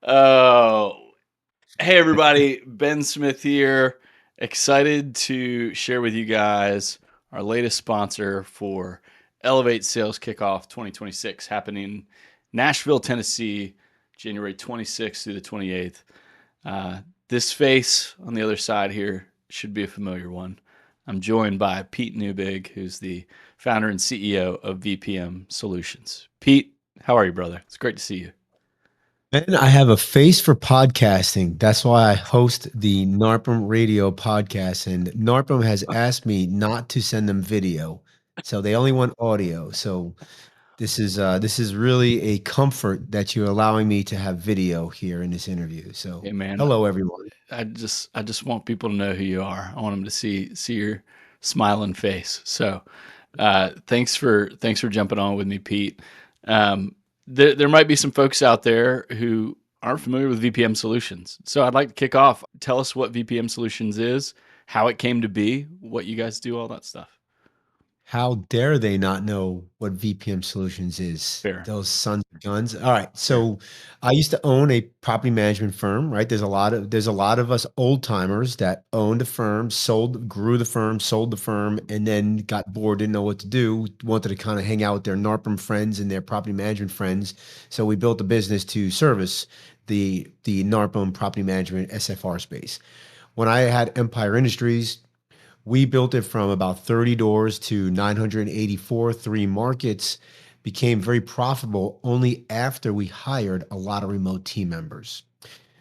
Oh, hey everybody, Ben Smith here. Excited to share with you guys our latest sponsor for Elevate Sales Kickoff 2026, happening Nashville, Tennessee, January 26th through the 28th. This face on the other side here should be a familiar one. I'm joined by Pete Neubig, who's the founder and CEO of VPM Solutions. Pete, how are you, brother? It's great to see you. And I have a face for podcasting. That's why I host the NARPM radio podcast. And NARPM has asked me not to send them video. So they only want audio. So this is really a comfort that you're allowing me to have video here in this interview. So Hey man, hello everyone. I just want people to know who you are. I want them to see your smiling face. So, thanks for jumping on with me, Pete. There might be some folks out there who aren't familiar with VPM Solutions. So I'd like to kick off. Tell us what VPM Solutions is, how it came to be, what you guys do, all that stuff. How dare they not know what VPM Solutions is? Fair, Those sons of guns. All right. fair. So I used to own a property management firm, right? There's a lot of us old timers that owned a firm, grew the firm, sold the firm, and then got bored, didn't know what to do, wanted to kind of hang out with their NARPM friends and their property management friends. So we built a business to service the NARPM property management SFR space. When I had Empire Industries, we built it from about 30 doors to 984, three markets, became very profitable only after we hired a lot of remote team members.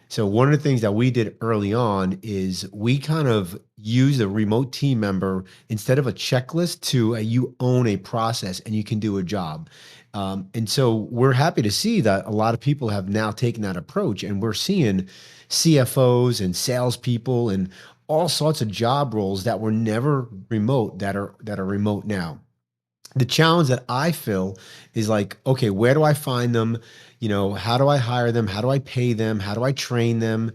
So one of the things that we did early on is we kind of used a remote team member instead of a checklist to you own a process and you can do a job. And so we're happy to see that a lot of people have now taken that approach, and we're seeing CFOs and salespeople and all sorts of job roles that were never remote that are remote now. The challenge that I feel is like, okay, where do I find them? How do I hire them? How do I pay them? How do I train them?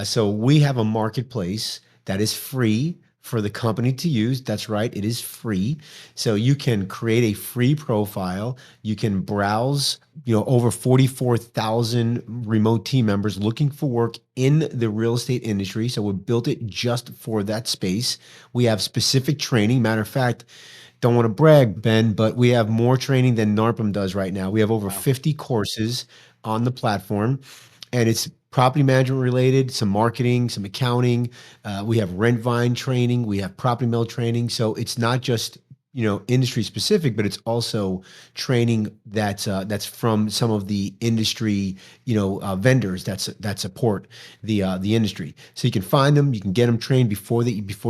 So we have a marketplace that is free for the company to use. That's right, it is free. So you can create a free profile. You can browse, over 44,000 remote team members looking for work in the real estate industry. So we built it just for that space. We have specific training. Matter of fact, don't want to brag, Ben, but we have more training than NARPM does right now. We have over Wow. 50 courses on the platform, and it's property management related, some marketing, some accounting. We have rent vine training, we have property mill training. So it's not just industry specific, but it's also training that's from some of the industry vendors that support the industry. So you can find them, you can get them trained before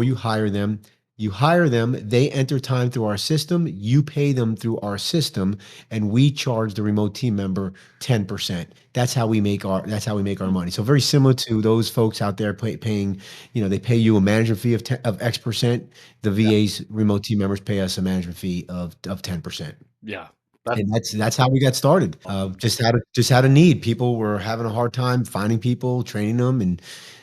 you hire them. You hire them, they enter time through our system, you pay them through our system, and we charge the remote team member 10%. That's how we make our money. So very similar to those folks out there paying, they pay you a management fee of X percent. The Yeah. VA's remote team members pay us a management fee of 10%. Yeah. That's And that's how we got started. awesome. Just had a need. People were having a hard time finding people, training them, and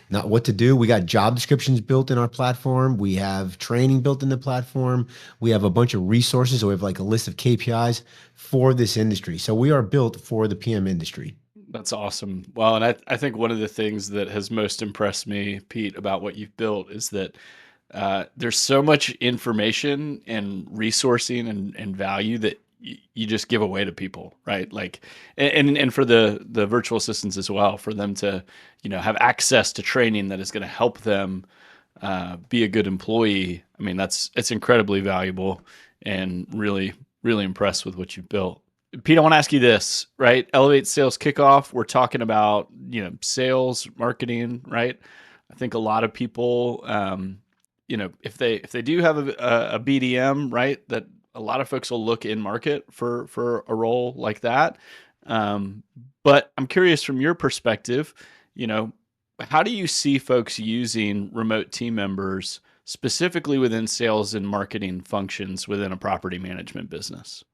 not what to do. We got job descriptions built in our platform. We have training built in the platform. We have a bunch of resources. So we have like a list of KPIs for this industry. So we are built for the PM industry. That's awesome. Well, and I think one of the things that has most impressed me, Pete, about what you've built is that there's so much information and resourcing and value that you just give away to people, right? Like, and for the virtual assistants as well, for them to have access to training that is going to help them be a good employee. I mean, it's incredibly valuable, and really impressed with what you've built. Pete, I want to ask you this, right? Elevate Sales Kickoff. We're talking about, sales, marketing, right? I think a lot of people, if they do have a BDM, right, that a lot of folks will look in market for a role like that. Um, but I'm curious from your perspective, you know, how do you see folks using remote team members specifically within sales and marketing functions within a property management business?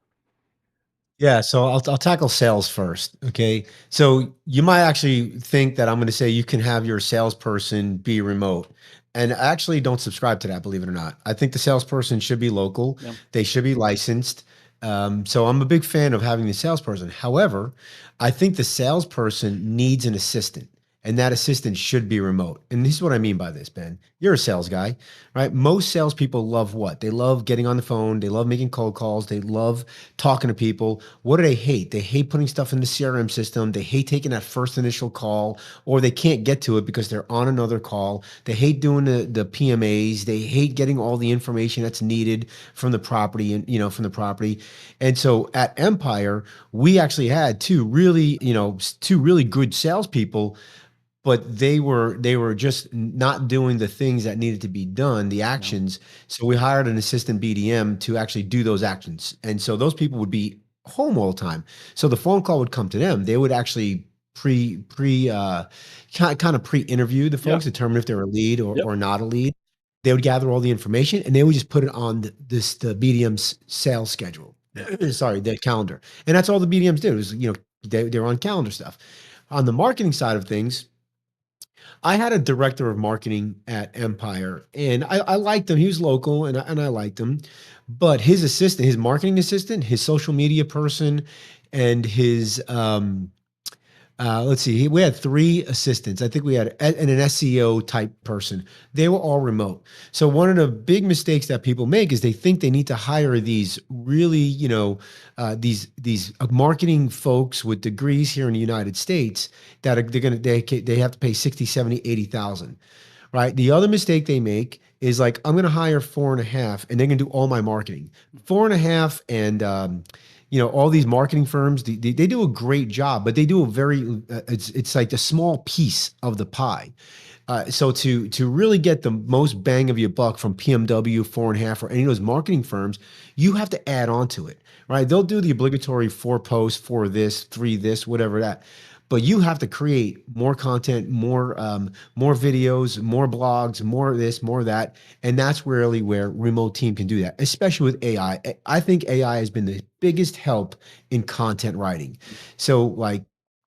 Yeah, so I'll tackle sales first. Okay. So you might actually think that I'm going to say you can have your salesperson be remote. And I actually don't subscribe to that, believe it or not. I think the salesperson should be local. Yeah. They should be licensed. So I'm a big fan of having the salesperson. However, I think the salesperson needs an assistant, and that assistant should be remote. And this is what I mean by this, Ben. You're a sales guy, right? Most salespeople love what? They love getting on the phone. They love making cold calls. They love talking to people. What do they hate? They hate putting stuff in the CRM system. They hate taking that first initial call, or they can't get to it because they're on another call. They hate doing the PMAs. They hate getting all the information that's needed from the property and from the property. And so at Empire, we actually had two really good salespeople, but they were just not doing the things that needed to be done, the Yeah. actions. So we hired an assistant BDM to actually do those actions. And so those people would be home all the time. So the phone call would come to them. They would actually kind of pre-interview the folks, Yep. determine if they're a lead Yep. or not a lead. They would gather all the information and they would just put it on the BDM's sales schedule. Sorry, the calendar. And that's all the BDMs did was, they're on calendar stuff. On the marketing side of things, I had a director of marketing at Empire, and I liked him. He was local, and I liked him. But his assistant, his marketing assistant, his social media person, and his let's see. We had three assistants. I think we had and an SEO type person. They were all remote. So one of the big mistakes that people make is they think they need to hire these really, these marketing folks with degrees here in the United States that are they have to pay 60, 70, 80,000, right? The other mistake they make is like, I'm going to hire four and a half and they're going to do all my marketing. Four and a half and, all these marketing firms, they do a great job, but they do a it's like a small piece of the pie. So to really get the most bang of your buck from PMW, four and a half, or any of those marketing firms, you have to add on to it, right? They'll do the obligatory four posts, four this, three this, whatever that. But you have to create more content, more videos, more blogs, more of this, more of that, and that's really where remote team can do that, especially with AI. I think AI has been the biggest help in content writing. So like,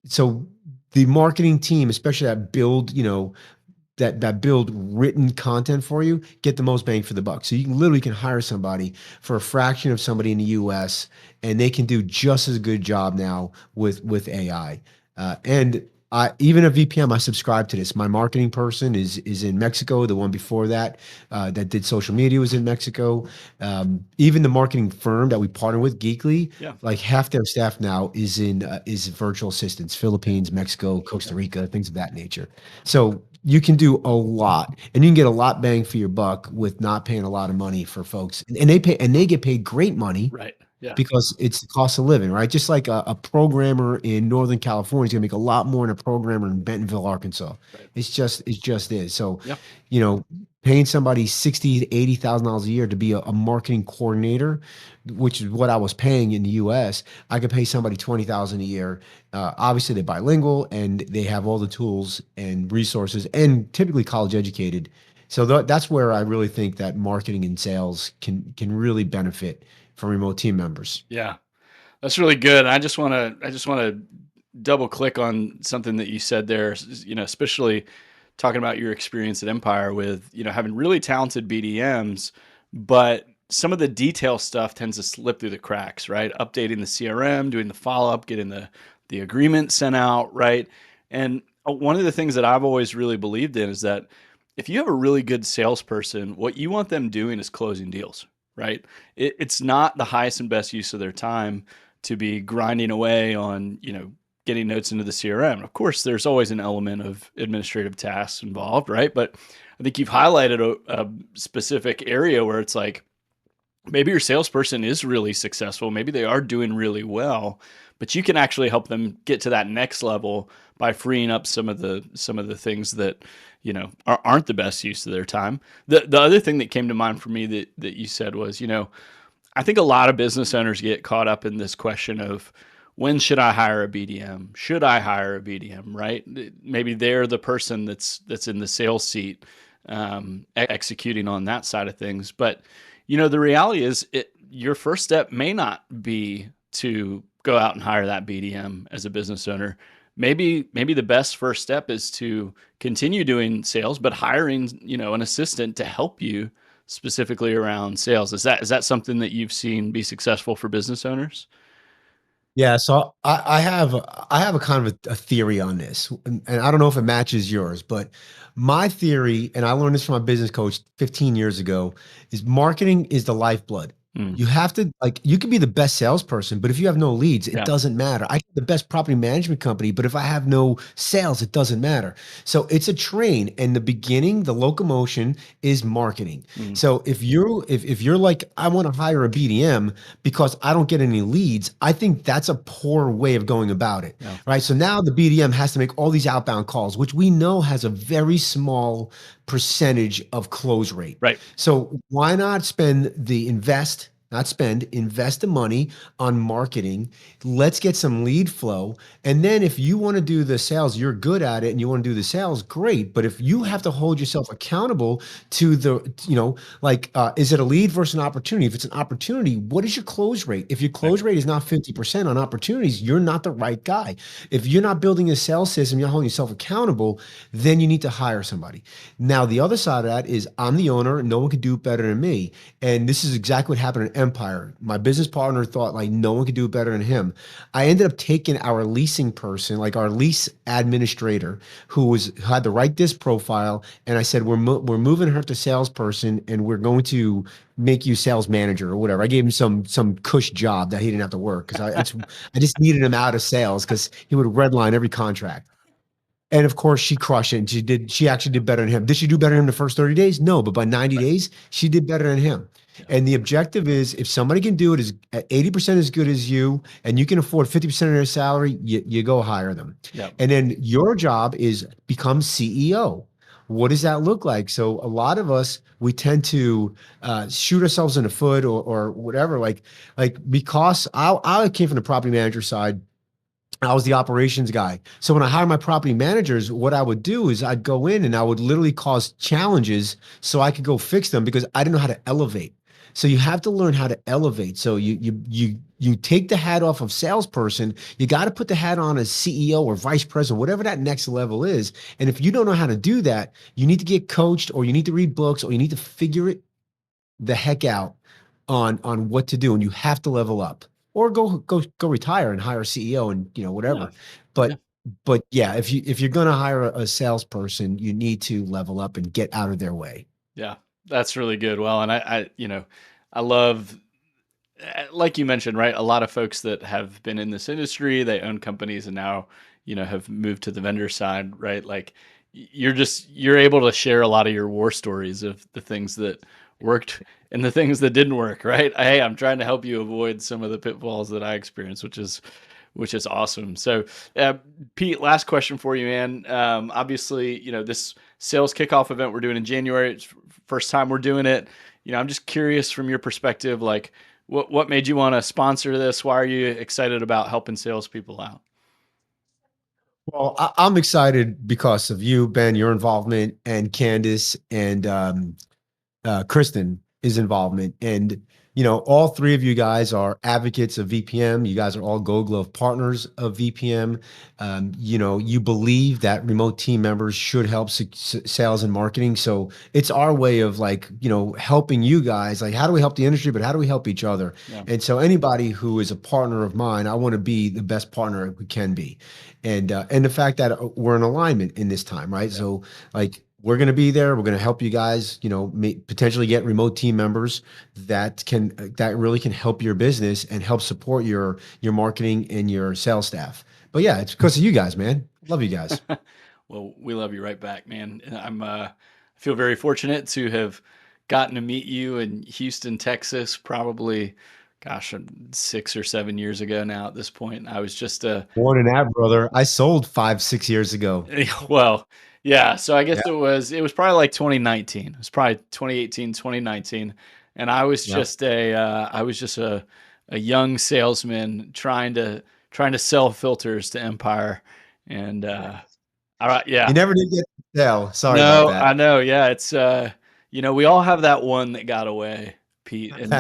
so the marketing team, especially that build, that build written content for you, get the most bang for the buck. So you can literally hire somebody for a fraction of somebody in the US, and they can do just as good job now with AI. And I even at VPM, I subscribe to this. My marketing person is in Mexico. The one before that that did social media was in Mexico. Even the marketing firm that we partner with, Geekly, Yeah. like half their staff now is virtual assistants, Yeah. Philippines, Mexico, Yeah. Costa Rica, things of that nature. So you can do a lot, and you can get a lot bang for your buck with not paying a lot of money for folks, and they get paid great money Right. Yeah. because it's the cost of living, right? Just like a programmer in Northern California is gonna make a lot more than a programmer in Bentonville, Arkansas. Right. It just is. So, Yeah. you know, paying somebody 60 to $80,000 a year to be a marketing coordinator, which is what I was paying in the US, I could pay somebody 20,000 a year. Obviously they're bilingual and they have all the tools and resources and typically college educated. So that's where I really think that marketing and sales can really benefit from remote team members. Yeah. That's really good. I just want to double click on something that you said there, especially talking about your experience at Empire with, having really talented BDMs, but some of the detail stuff tends to slip through the cracks, right? Updating the CRM, doing the follow-up, getting the agreement sent out, right? And one of the things that I've always really believed in is that if you have a really good salesperson, what you want them doing is closing deals, right? It's not the highest and best use of their time to be grinding away on, getting notes into the CRM. Of course, there's always an element of administrative tasks involved, right? But I think you've highlighted a specific area where it's like maybe your salesperson is really successful, maybe they are doing really well, but you can actually help them get to that next level by freeing up some of the things that aren't the best use of their time. The other thing that came to mind for me that you said was, I think a lot of business owners get caught up in this question of when should I hire a BDM? Should I hire a BDM? Right? Maybe they're the person that's in the sales seat, executing on that side of things. But the reality is, your first step may not be to go out and hire that BDM as a business owner. Maybe the best first step is to continue doing sales, but hiring an assistant to help you specifically around sales. Is that something that you've seen be successful for business owners? Yeah, so I have a kind of a theory on this, and I don't know if it matches yours, but my theory, and I learned this from my business coach 15 years ago, is marketing is the lifeblood. Mm, You have to like you can be the best salesperson, but if you have no leads, it yeah, doesn't matter. I can be the best property management company, but if I have no sales, it doesn't matter. So it's a train, and the beginning, the locomotion is marketing. mm, So if you're like, I want to hire a BDM because I don't get any leads, I think that's a poor way of going about it, yeah, right? So now the BDM has to make all these outbound calls, which we know has a very small percentage of close rate. right, So why not spend the invest, not spend, invest the money on marketing. Let's get some lead flow. And then if you want to do the sales, you're good at it and you want to do the sales, great. But if you have to hold yourself accountable to the, like, is it a lead versus an opportunity? If it's an opportunity, what is your close rate? If your right, close rate is not 50% on opportunities, you're not the right guy. If you're not building a sales system, you're holding yourself accountable, then you need to hire somebody. Now, the other side of that is I'm the owner. No one could do it better than me. And this is exactly what happened at Empire. My business partner thought like no one could do it better than him. I ended up taking our leasing person, like our lease administrator, who had the right disc profile, and I said we're moving her to salesperson, and we're going to make you sales manager or whatever. I gave him some cush job that he didn't have to work because I just needed him out of sales because he would redline every contract. And of course, she crushed it. And she actually did better than him. Did she do better than him the first 30 days? No, but by 90 right, days, she did better than him. yeah, And the objective is if somebody can do it as at 80% as good as you, and you can afford 50% of their salary, you go hire them. yeah, And then your job is become CEO. What does that look like? So a lot of us, we tend to shoot ourselves in the foot or whatever, like because I came from the property manager side. I was the operations guy. So when I hired my property managers, what I would do is I'd go in and I would literally cause challenges so I could go fix them because I didn't know how to elevate. So you have to learn how to elevate. So you take the hat off of salesperson, you got to put the hat on as CEO or vice president, whatever that next level is. And if you don't know how to do that, you need to get coached or you need to read books or you need to figure it the heck out on what to do, and you have to level up or go retire and hire a CEO and yeah, whatever. yeah, But yeah, if you're going to hire a salesperson, you need to level up and get out of their way. yeah. That's really good. Well, and I love, like you mentioned, right? A lot of folks that have been in this industry, they own companies and now, have moved to the vendor side, right? Like you're able to share a lot of your war stories of the things that worked and the things that didn't work, right? Hey, I'm trying to help you avoid some of the pitfalls that I experienced, which is awesome. So, uh, Pete, last question for you, man. Obviously, this sales kickoff event we're doing in January. It's first time we're doing it. I'm just curious from your perspective, like what made you want to sponsor this? Why are you excited about helping salespeople out? Well, I'm excited because of you, Ben, your involvement, and Candace, and Kristen is involvement. And, all three of you guys are advocates of VPM. You guys are all Gold Glove partners of VPM. You believe that remote team members should help sales and marketing. So it's our way of like, helping you guys. Like, how do we help the industry, but how do we help each other? Yeah, And so anybody who is a partner of mine, I want to be the best partner we can be. And the fact that we're in alignment in this time, right? yeah, So like we're going to be there. We're going to help you guys, potentially get remote team members that really can help your business and help support your marketing and your sales staff. But yeah, it's because of you guys, man. Love you guys. Well, we love you right back, man. And I feel very fortunate to have gotten to meet you in Houston, Texas, probably, gosh, 6 or 7 years ago now at this point. I was just More than that, brother. I sold 5, 6 years ago. well, yeah. So I guess Yeah. it was probably like 2019. It was probably 2018, 2019, and Yeah. I was just a young salesman trying to sell filters to Empire, and yeah. You never did get to sell. Sorry about No, that. I know. Yeah, it's we all have that one that got away, Pete, and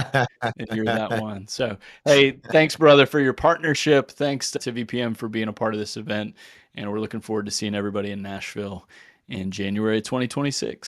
you're that one. So, hey, thanks, brother, for your partnership. Thanks to VPM for being a part of this event, and we're looking forward to seeing everybody in Nashville in January 2026.